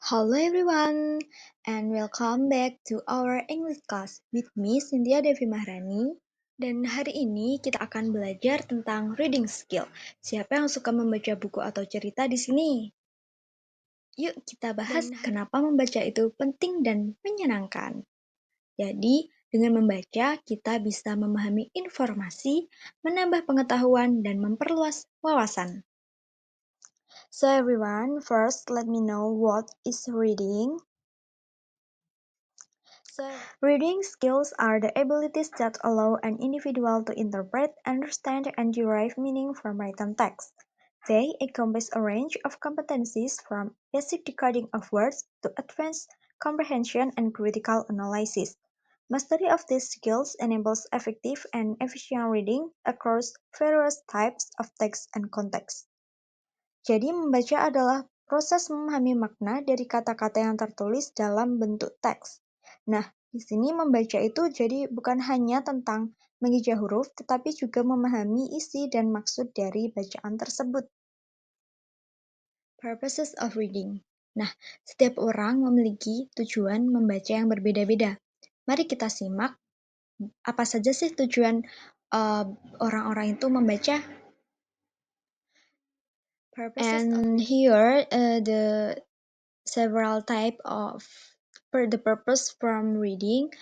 Hello everyone, and welcome back to our English class with me Cynthia Devi Maharani. Dan hari ini kita akan belajar tentang reading skill. Siapa yang suka membaca buku atau cerita di sini? Yuk kita bahas kenapa membaca itu penting dan menyenangkan. Jadi, dengan membaca kita bisa memahami informasi, menambah pengetahuan, dan memperluas wawasan. So everyone, first let me know what is reading. Reading skills are the abilities that allow an individual to interpret, understand, and derive meaning from written text. They encompass a range of competencies from basic decoding of words to advanced comprehension and critical analysis. Mastery of these skills enables effective and efficient reading across various types of text and context. Jadi, membaca adalah proses memahami makna dari kata-kata yang tertulis dalam bentuk teks. Nah, di sini membaca itu jadi bukan hanya tentang mengeja huruf, tetapi juga memahami isi dan maksud dari bacaan tersebut. Purposes of reading. Nah, setiap orang memiliki tujuan membaca yang berbeda-beda. Mari kita simak apa saja sih tujuan orang-orang itu membaca. And here the several type of the purpose from reading.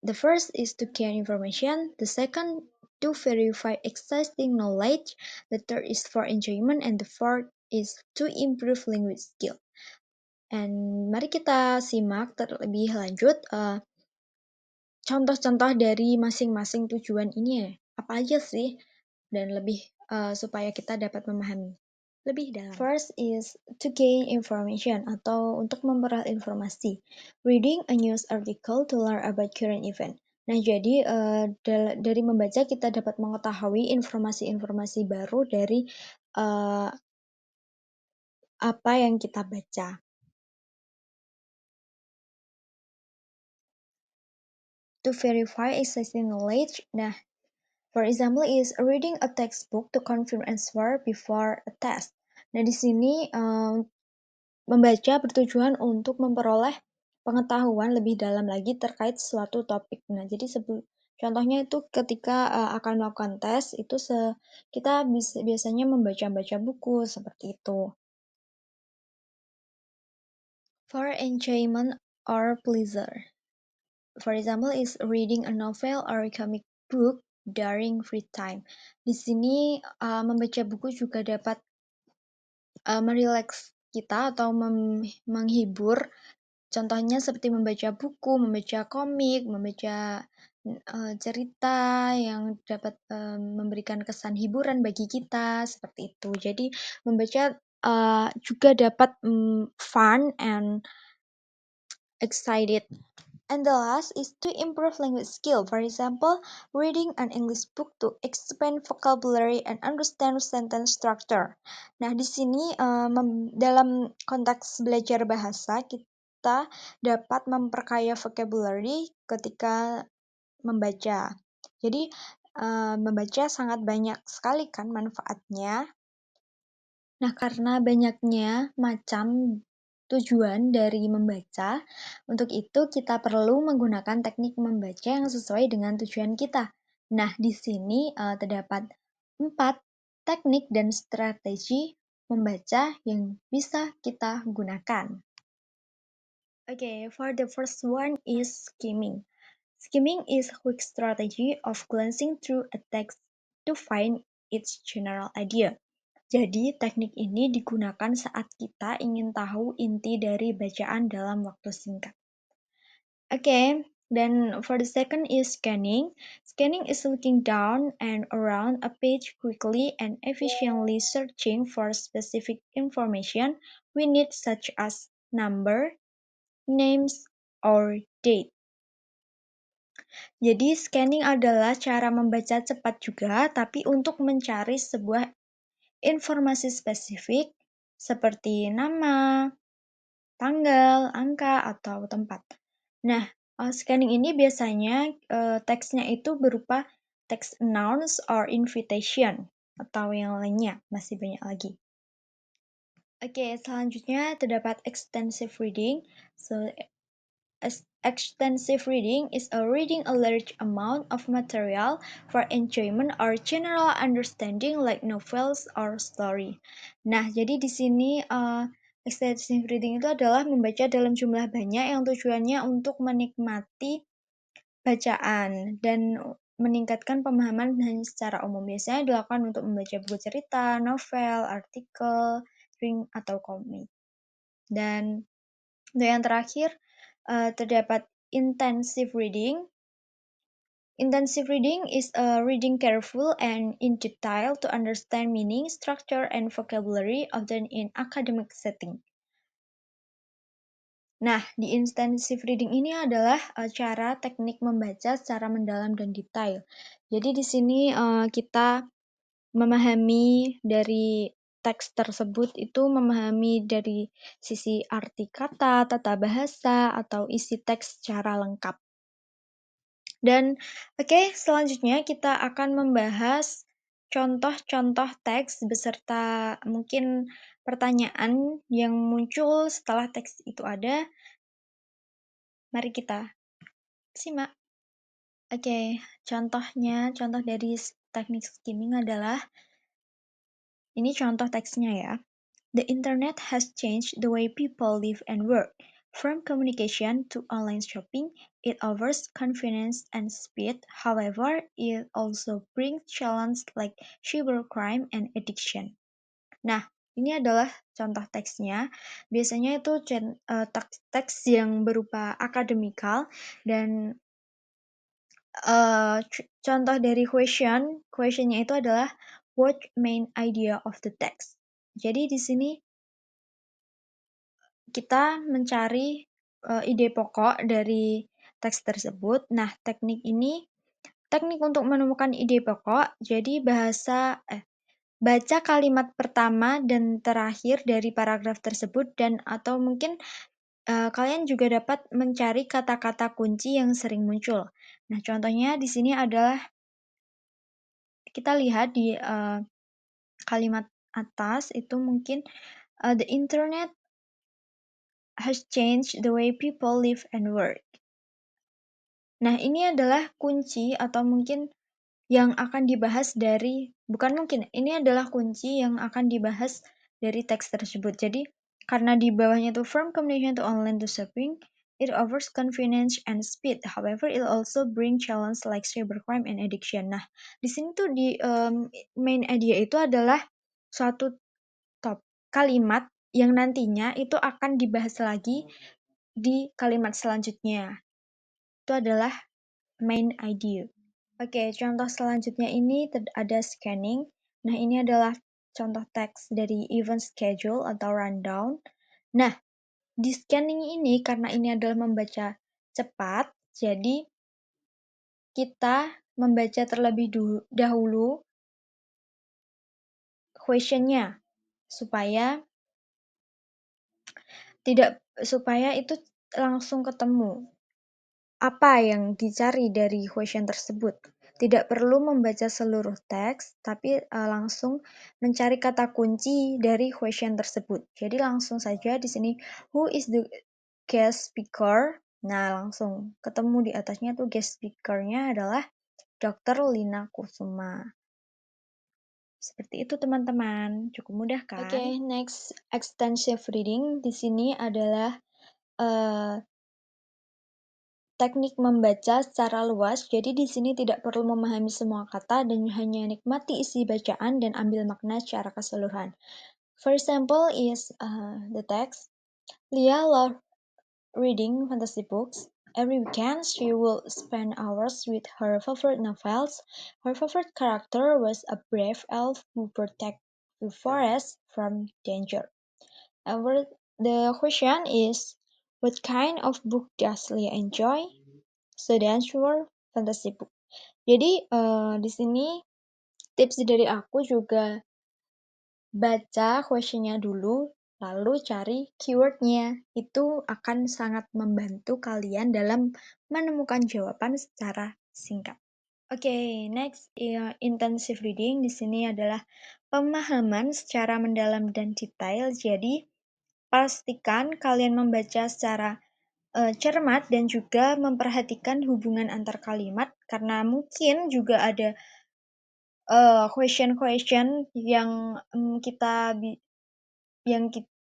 The first is to gain information, the second to verify existing knowledge, the third is for enjoyment, and the fourth is to improve language skill. And mari kita simak terlebih lanjut contoh-contoh dari masing-masing tujuan ini apa aja sih, dan lebih supaya kita dapat memahami lebih dalam. First is to gain information atau untuk memperoleh informasi. Reading a news article to learn about current event. Nah, jadi dari membaca kita dapat mengetahui informasi-informasi baru dari apa yang kita baca. To verify existing knowledge. Nah, for example is reading a textbook to confirm answer before a test. Nah, di sini membaca bertujuan untuk memperoleh pengetahuan lebih dalam lagi terkait suatu topik. Nah, jadi contohnya itu ketika akan melakukan tes, itu kita biasanya membaca-baca buku seperti itu. For enjoyment or pleasure. For example, is reading a novel or a comic book during free time. Di sini membaca buku juga dapat merileks kita atau menghibur. Contohnya seperti membaca buku, membaca komik, membaca cerita yang dapat memberikan kesan hiburan bagi kita, seperti itu. Jadi membaca juga dapat fun and excited. And the last is to improve language skill. For example, reading an English book to expand vocabulary and understand sentence structure. Nah, di sini dalam konteks belajar bahasa, kita dapat memperkaya vocabulary ketika membaca. Jadi, membaca sangat banyak sekali kan manfaatnya. Nah, karena banyaknya macam tujuan dari membaca, untuk itu kita perlu menggunakan teknik membaca yang sesuai dengan tujuan kita. Nah, di sini terdapat 4 teknik dan strategi membaca yang bisa kita gunakan. Okay, for the first one is skimming. Skimming is a quick strategy of glancing through a text to find its general idea. Jadi, teknik ini digunakan saat kita ingin tahu inti dari bacaan dalam waktu singkat. Okay, then for the second is scanning. Scanning is looking down and around a page quickly and efficiently searching for specific information we need such as number, names, or date. Jadi, scanning adalah cara membaca cepat juga, tapi untuk mencari sebuah informasi spesifik seperti nama, tanggal, angka, atau tempat. Nah, scanning ini biasanya teksnya itu berupa teks announce or invitation atau yang lainnya, masih banyak lagi. Oke, selanjutnya terdapat extensive reading. So, extensive reading is a reading a large amount of material for enjoyment or general understanding like novels or story. Nah, jadi di sini extensive reading itu adalah membaca dalam jumlah banyak yang tujuannya untuk menikmati bacaan dan meningkatkan pemahaman secara umum. Biasanya dilakukan untuk membaca buku cerita, novel, artikel, ring atau komik. Dan untuk yang terakhir, terdapat intensive reading. Intensive reading is reading careful and in detail to understand meaning, structure, and vocabulary, often in academic setting. Nah, di intensive reading ini adalah cara teknik membaca secara mendalam dan detail. Jadi di sini kita memahami dari teks tersebut itu memahami dari sisi arti kata, tata bahasa, atau isi teks secara lengkap. Dan selanjutnya kita akan membahas contoh-contoh teks beserta mungkin pertanyaan yang muncul setelah teks itu ada. Mari kita simak. Contoh dari teknik skimming adalah, ini contoh teksnya ya. The internet has changed the way people live and work. From communication to online shopping, it offers convenience and speed. However, it also brings challenges like cybercrime and addiction. Nah, ini adalah contoh teksnya. Biasanya itu teks yang berupa akademikal dan contoh dari questionnya itu adalah what main idea of the text. Jadi di sini kita mencari ide pokok dari teks tersebut. Nah, teknik untuk menemukan ide pokok. Jadi baca kalimat pertama dan terakhir dari paragraf tersebut dan atau mungkin kalian juga dapat mencari kata-kata kunci yang sering muncul. Nah, contohnya di sini adalah kita lihat di kalimat atas itu mungkin the internet has changed the way people live and work. Nah, ini adalah kunci atau mungkin yang akan dibahas ini adalah kunci yang akan dibahas dari teks tersebut. Jadi, karena di bawahnya itu from communication to online to shopping, it offers convenience and speed. However, it also bring challenge like cybercrime and addiction. Nah, di sini tuh di main idea itu adalah suatu kalimat yang nantinya itu akan dibahas lagi di kalimat selanjutnya. Itu adalah main idea. Contoh selanjutnya ini ada scanning. Nah, ini adalah contoh teks dari event schedule atau rundown. Nah, di scanning ini karena ini adalah membaca cepat, jadi kita membaca terlebih dahulu question-nya supaya itu langsung ketemu apa yang dicari dari question tersebut. Tidak perlu membaca seluruh teks, tapi langsung mencari kata kunci dari question tersebut. Jadi langsung saja di sini, who is the guest speaker? Nah, langsung ketemu di atasnya tuh guest speaker-nya adalah Dr. Lina Kusuma. Seperti itu teman-teman, cukup mudah kan? Next extensive reading di sini adalah teknik membaca secara luas, jadi di sini tidak perlu memahami semua kata dan hanya nikmati isi bacaan dan ambil makna secara keseluruhan. For example is the text. Leah loved reading fantasy books. Every weekend, she will spend hours with her favorite novels. Her favorite character was a brave elf who protected the forest from danger. The question is, what kind of book does Leah enjoy? So the answer fantasy book. Jadi di sini tips dari aku juga baca questionnya dulu, lalu cari keywordnya. Itu akan sangat membantu kalian dalam menemukan jawaban secara singkat. Oke, next intensive reading di sini adalah pemahaman secara mendalam dan detail. Jadi, pastikan kalian membaca secara cermat dan juga memperhatikan hubungan antar kalimat karena mungkin juga ada question-question yang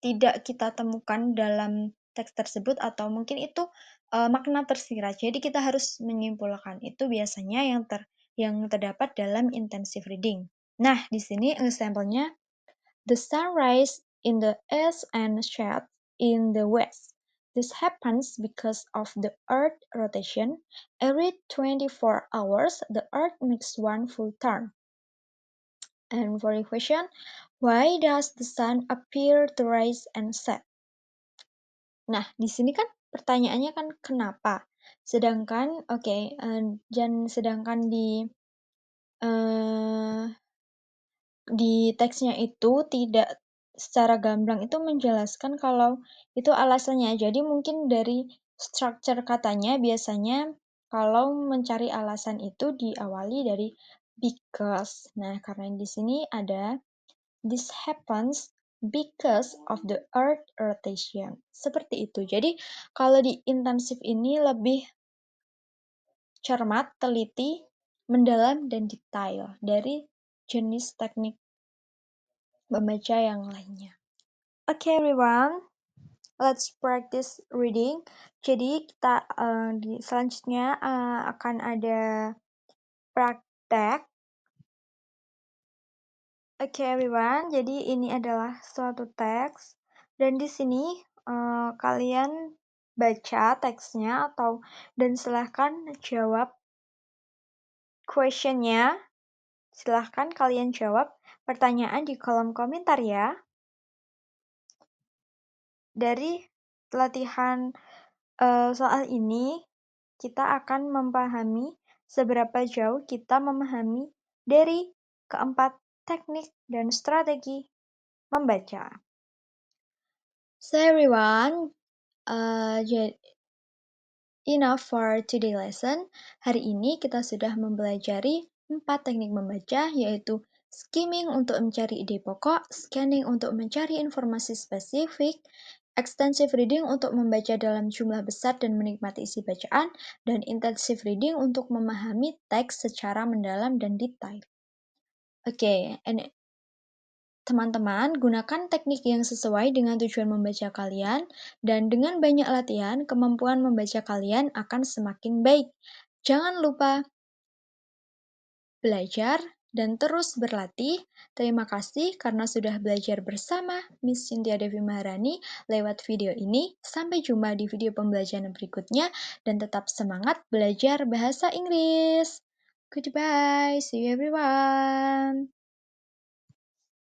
tidak kita temukan dalam teks tersebut atau mungkin itu makna tersirat. Jadi kita harus menyimpulkan. Itu biasanya yang terdapat dalam intensive reading. Nah, di sini example-nya, the sun rise in the east and sets in the west. This happens because of the earth rotation. Every 24 hours, the earth makes one full turn. And for the question, why does the sun appear to rise and set? Nah, di sini kan pertanyaannya kan kenapa? Sedangkan sedangkan eh, di teksnya itu tidak secara gamblang itu menjelaskan kalau itu alasannya. Jadi mungkin dari structure katanya biasanya kalau mencari alasan itu diawali dari because. Nah, karena di sini ada this happens because of the earth rotation. Seperti itu. Jadi kalau di intensif ini lebih cermat, teliti, mendalam, dan detail dari jenis teknik membaca yang lainnya. Okay everyone, let's practice reading. Jadi kita selanjutnya akan ada praktek. Okay everyone, jadi ini adalah suatu teks dan di sini kalian baca teksnya dan silahkan jawab questionnya. Silahkan kalian jawab pertanyaan di kolom komentar ya. Dari latihan soal ini, kita akan memahami seberapa jauh kita memahami dari keempat teknik dan strategi membaca. So everyone, enough for today lesson. Hari ini kita sudah mempelajari 4 teknik membaca, yaitu skimming untuk mencari ide pokok, scanning untuk mencari informasi spesifik, extensive reading untuk membaca dalam jumlah besar dan menikmati isi bacaan, dan intensive reading untuk memahami teks secara mendalam dan detail. Oke, teman-teman, gunakan teknik yang sesuai dengan tujuan membaca kalian, dan dengan banyak latihan, kemampuan membaca kalian akan semakin baik. Jangan lupa belajar dan terus berlatih. Terima kasih karena sudah belajar bersama Miss Cynthia Devi Maharani lewat video ini. Sampai jumpa di video pembelajaran berikutnya, dan tetap semangat belajar bahasa Inggris. Goodbye, see you everyone.